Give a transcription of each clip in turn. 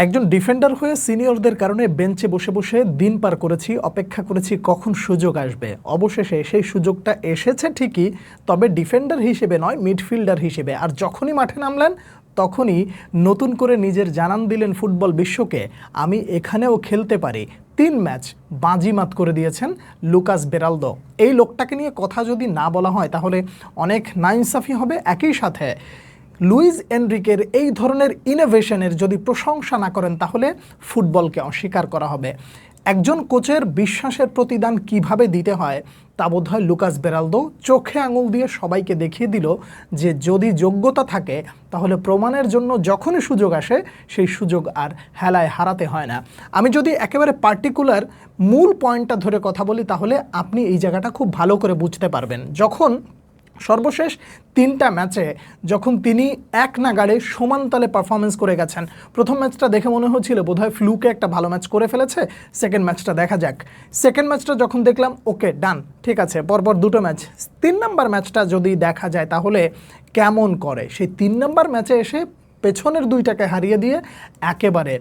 একজন ডিফেন্ডার হয়ে সিনিয়রদের কারণে বেঞ্চে বসে বসে দিন পার করেছি, অপেক্ষা করেছি কখন সুযোগ আসবে। অবশেষে সেই সুযোগটা এসেছে ঠিকই, তবে ডিফেন্ডার হিসেবে নয়, মিডফিল্ডার হিসেবে। আর যখনই মাঠে নামলেন তখনই নতুন করে নিজের জানান দিলেন ফুটবল বিশ্বকে, আমি এখানেও খেলতে পারি। 3 ম্যাচ বাজিমাত করে দিয়েছেন লুকাস বেরালদো। এই লোকটাকে নিয়ে কথা যদি না বলা হয় তাহলে অনেক নাইনসাফি হবে। একই সাথে লুইস এনরিকের এই ধরনের ইনোভেশনের যদি প্রশংসা না করেন তাহলে ফুটবলকে অস্বীকার করা হবে। একজন কোচের বিশ্বাসের প্রতিদান কিভাবে দিতে হয় তা বোধহয় লুকাস বেরালদো চোখে আঙুল দিয়ে সবাইকে দেখিয়ে দিল যে যদি যোগ্যতা থাকে তাহলে প্রমাণের জন্য যখনই সুযোগ আসে সেই সুযোগ আর হেলায় হারাতে হয় না। আমি যদি একেবারে পার্টিকুলার মূল পয়েন্টটা ধরে কথা বলি তাহলে আপনি এই জায়গাটা খুব ভালো করে বুঝতে পারবেন। যখন সর্বশেষ 3টা ম্যাচে যখন তিনি এক নাগাড়ে সমান তালে পারফরমেন্স করে গেছেন, প্রথম ম্যাচটা দেখে মনে হচ্ছিল বোধহয় ফ্লুকে একটা ভালো ম্যাচ করে ফেলেছে, সেকেন্ড ম্যাচটা দেখা যাক। সেকেন্ড ম্যাচটা যখন দেখলাম ওকে ডান, ঠিক আছে, পরপর 2টো ম্যাচ। 3 নম্বর ম্যাচটা যদি দেখা যায় তাহলে কেমন করে সেই 3 নম্বর ম্যাচে এসে পেছনের 2টাকে হারিয়ে দিয়ে একেবারে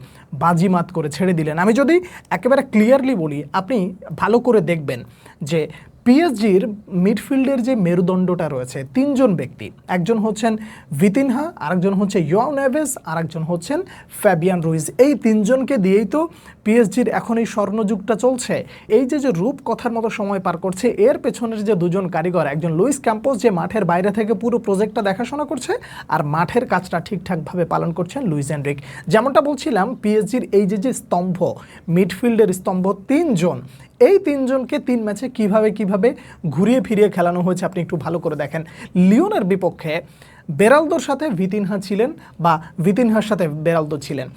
বাজিমাত করে ছেড়ে দিলেন। আমি যদি একেবারে ক্লিয়ারলি বলি, আপনি ভালো করে দেখবেন যে পিএসজির মিডফিল্ডের যে মেরুদণ্ডটা রয়েছে 3জন ব্যক্তি, একজন হচ্ছেন ভিতিনহা, আরেকজন হচ্ছে জোয়াও নেভেস, আরেকজন হচ্ছেন ফ্যাবিয়ান রুইজ। এই 3জনকে দিয়েই তো পিএসজির এখন এই স্বর্ণযুগটা চলছে। এই যে রূপ কথার মতো সময় পার করছে, এর পেছনের যে 2জন কারিগর, একজন লুইস ক্যাম্পোস যে মাঠের বাইরে থেকে পুরো প্রজেক্টটা দেখাশোনা করছে, আর মাঠের কাজটা ঠিকঠাকভাবে পালন করছেন লুইস এনরিক। যেমনটা বলছিলাম, পিএসজির এই যে স্তম্ভ, মিডফিল্ডের স্তম্ভ 3জন, এই 3জনকে 3 ম্যাচে কিভাবে ঘুরিয়ে ফিরিয়ে খেলানো হয়েছে আপনি একটু ভালো করে দেখেন। লিওনের বিপক্ষে বেরালদোর সাথে ভিতিনহা ছিলেন বা ভিতিনহার সাথে বেরালদো ছিলেন।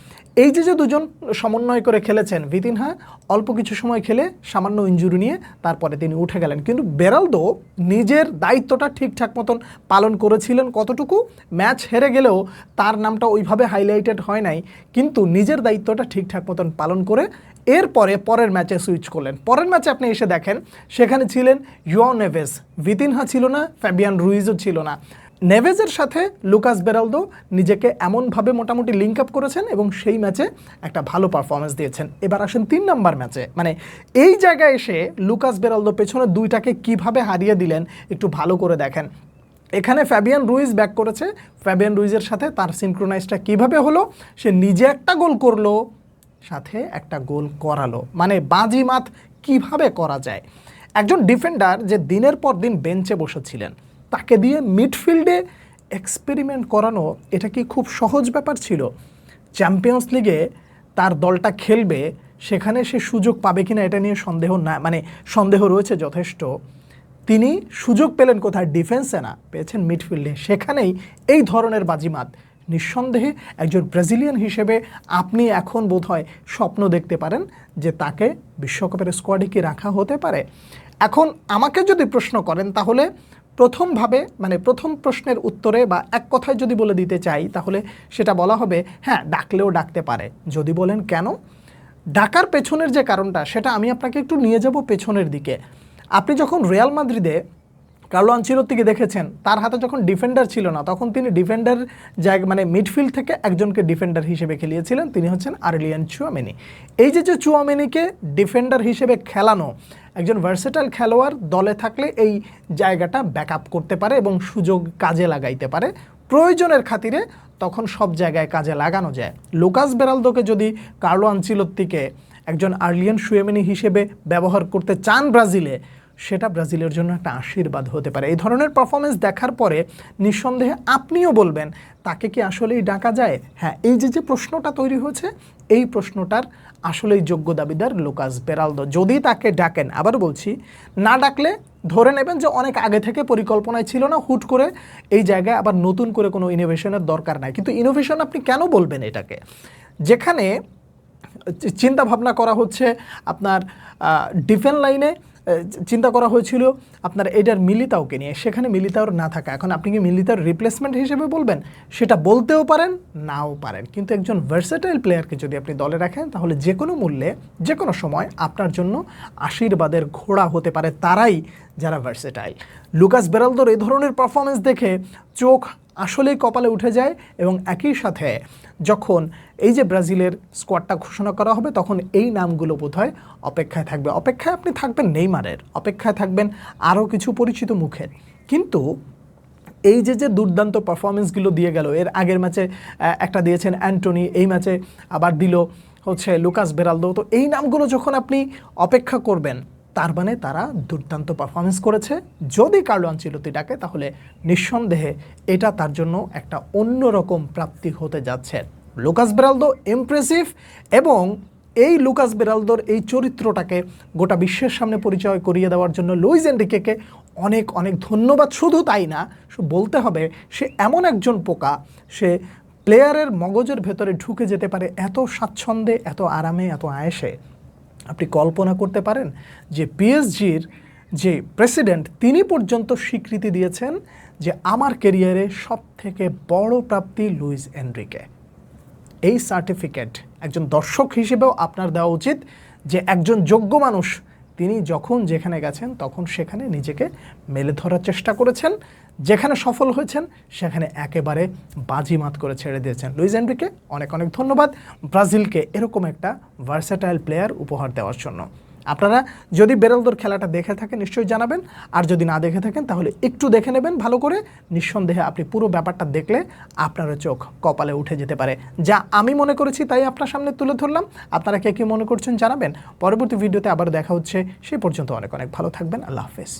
এই যে 2জন সমন্বয় করে খেলেছেন, ভিতিনহা অল্প কিছু সময় খেলে সামান্য ইনজুরি নিয়ে তারপরে তিনি উঠে গেলেন, কিন্তু বেরালদো নিজের দায়িত্বটা ঠিকঠাক মতন পালন করেছিলেন। কতটুকু ম্যাচ হেরে গেলেও তার নামটা ওইভাবে হাইলাইটেড হয় নাই, কিন্তু নিজের দায়িত্বটা ঠিকঠাক মতন পালন করে এরপরে পরের ম্যাচে সুইচ করলেন। পরের ম্যাচে আপনি এসে দেখেন সেখানে ছিলেন জোয়াও নেভেস, ভিতিনহা ছিল না, ফ্যাবিয়ান রুইজও ছিল না। নেভেজের সাথে লুকাস বেরালদো নিজেকে এমনভাবে মোটামুটি লিঙ্ক আপ করেছেন এবং সেই ম্যাচে একটা ভালো পারফরমেন্স দিয়েছেন। এবার আসেন 3 নম্বর ম্যাচে, মানে এই জায়গায় এসে লুকাস বেরালদো পেছনে 2টাকে কিভাবে হারিয়ে দিলেন একটু ভালো করে দেখেন। এখানে ফ্যাবিয়ান রুইজ ব্যাক করেছে, ফ্যাবিয়ান রুইজের সাথে তার সিনক্রোনাইজটা কিভাবে হলো, সে নিজে একটা গোল করলো, সাথে একটা গোল করালো। মানে বাজিমাত কিভাবে করা যায়। একজন ডিফেন্ডার যে দিনের পর দিন বেঞ্চে বসেছিলেন, তাকে দিয়ে মিডফিল্ডে এক্সপেরিমেন্ট করানো, এটা কি খুব সহজ ব্যাপার ছিল? চ্যাম্পিয়ন্স লিগে তার দলটা খেলবে, সেখানে সে সুযোগ পাবে কিনা এটা নিয়ে সন্দেহ না, মানে সন্দেহ রয়েছে যথেষ্ট। তিনি সুযোগ পেলেন কোথায়? ডিফেন্সে না, পেয়েছেন মিডফিল্ডে। সেখানেই এই ধরনের বাজিমাত। নিঃসন্দেহে একজন ব্রাজিলিয়ান হিসেবে আপনি এখন বোধহয় স্বপ্ন দেখতে পারেন যে তাকে বিশ্বকাপের স্কোয়াডে কি রাখা হতে পারে। এখন আমাকে যদি প্রশ্ন করেন তাহলে প্রথম প্রশ্নের উত্তরে বা এক কথায় যদি বলে দিতে চাই তাহলে সেটা বলা হবে হ্যাঁ, ডাকলেও ডাকতে পারে। যদি বলেন কেন, ডাকার পেছনের যে কারণটা সেটা আমি আপনাকে একটু নিয়ে যাব পেছনের দিকে। আপনি যখন রিয়াল মাদ্রিদে কার্লো আনচেলত্তিকে দেখেছেন, তার হাতে যখন ডিফেন্ডার ছিল না তখন তিনি ডিফেন্ডার জায়গা মানে মিডফিল্ড থেকে একজনকে ডিফেন্ডার হিসেবে খেলিয়েছিলেন, তিনি হচ্ছেন আরেলিয়ান চুয়ামেনি। এই যে চুয়ামেনিকে ডিফেন্ডার হিসেবে খেলানো, একজন ভার্সেটাইল খেলোয়াড় দলে থাকলে এই জায়গাটা ব্যাকআপ করতে পারে এবং সুযোগ কাজে লাগাইতে পারে প্রয়োজনের খাতিরে, তখন সব জায়গায় কাজে লাগানো যায়। লুকাস বেরালদোকে যদি কার্লো আনচেলত্তিকে একজন আর্লিয়ান চুয়ামেনি হিসেবে ব্যবহার করতে চান ব্রাজিলে, সেটা ব্রাজিলের জন্য একটা আশীর্বাদ হতে পারে। এই ধরনের পারফরমেন্স দেখার পরে নিঃসন্দেহে আপনিও বলবেন তাকে কি আসলেই ডাকা যায়? হ্যাঁ, এই যে প্রশ্নটা তৈরি হয়েছে, এই প্রশ্নটার আসলেই যোগ্য দাবিদার লুকাস বেরালদো। যদি তাকে ডাকেন, আবার বলছি, না ডাকলে ধরে নেবেন যে অনেক আগে থেকে পরিকল্পনায় ছিল না, হুট করে এই জায়গায় আবার নতুন করে কোনো ইনোভেশনের দরকার নাই। কিন্তু ইনোভেশন আপনি কেন বলবেন এটাকে, যেখানে চিন্তা ভাবনা করা হচ্ছে আপনার ডিফেন্স লাইনে চিন্তা করা হয়েছিল আপনার এডার মিলিতাওকে নিয়ে, সেখানে মিলিতাওর না থাকা। এখন আপনি কি মিলিতাওর রিপ্লেসমেন্ট হিসেবে বলবেন? সেটা বলতেও পারেন, নাও পারেন, কিন্তু একজন ভার্সেটাইল প্লেয়ারকে যদি আপনি দলে রাখেন তাহলে যে কোনো মূল্যে যে কোনো সময় আপনার জন্য আশীর্বাদের ঘোড়া হতে পারে তারাই যারা ভার্সেটাইল। লুকাস বেরালদোর এই ধরনের পারফরমেন্স দেখে চোখ আসলেই কপালে উঠে যায় এবং একই সাথে যখন এই যে ব্রাজিলের স্কোয়াডটা ঘোষণা করা হবে তখন এই নামগুলো বোধহয় অপেক্ষায় থাকবে। অপেক্ষায় আপনি থাকবেন নেইমারের, অপেক্ষায় থাকবেন আরও কিছু পরিচিত মুখের। কিন্তু এই যে দুর্দান্ত পারফরমেন্সগুলো দিয়ে গেল, এর আগের ম্যাচে একটা দিয়েছেন অ্যান্টনি, এই ম্যাচে আবার দিল হচ্ছে লুকাস বেরালদো, তো এই নামগুলো যখন আপনি অপেক্ষা করবেন তার মানে তারা দুর্দান্ত পারফরমেন্স করেছে। যদি কার্লো আনচেলত্তি ডাকে তাহলে নিঃসন্দেহে এটা তার জন্য একটা অন্যরকম প্রাপ্তি হতে যাচ্ছে। লুকাস বেরালদো ইমপ্রেসিভ, এবং এই লুকাস বেরালদোর এই চরিত্রটাকে গোটা বিশ্বের সামনে পরিচয় করিয়ে দেওয়ার জন্য লুইস এনরিকেকে অনেক অনেক ধন্যবাদ। শুধু তাই না, বলতে হবে সে এমন একজন পোকা, সে প্লেয়ারের মগজের ভেতরে ঢুকে যেতে পারে এত স্বাচ্ছন্দ্যে, এত আরামে, এত আয়েসে। আপনি কল্পনা করতে পারেন যে পিএসজির যে প্রেসিডেন্ট তিনি পর্যন্ত স্বীকৃতি দিয়েছেন যে আমার ক্যারিয়ারে সবথেকে বড় প্রাপ্তি লুইস এনরিকে। এই সার্টিফিকেট একজন দর্শক হিসেবেও আপনার দেওয়া উচিত যে একজন যোগ্য মানুষ তিনি যখন যেখানে গেছেন তখন সেখানে নিজেকে মেলে ধরার চেষ্টা করেছেন, যেখানে সফল হয়েছেন সেখানে একেবারে বাজিমাত করে ছেড়ে দিয়েছেন। লুইস এনরিকে অনেক অনেক ধন্যবাদ ব্রাজিলকে এরকম একটা ভার্সেটাইল প্লেয়ার উপহার দেওয়ার জন্য। আপনারা যদি বেরালদোর খেলাটা দেখে থাকেন নিশ্চয়ই জানাবেন, আর যদি না দেখে থাকেন তাহলে একটু দেখে নেবেন ভালো করে। নিঃসন্দেহে আপনি পুরো ব্যাপারটা দেখলে আপনারও চোখ কপালে উঠে যেতে পারে। যা আমি মনে করেছি তাই আপনার সামনে তুলে ধরলাম। আপনারা কে কী মনে করছেন জানাবেন। পরবর্তী ভিডিওতে আবার দেখা হচ্ছে, সেই পর্যন্ত অনেক অনেক ভালো থাকবেন। আল্লাহ হাফেজ।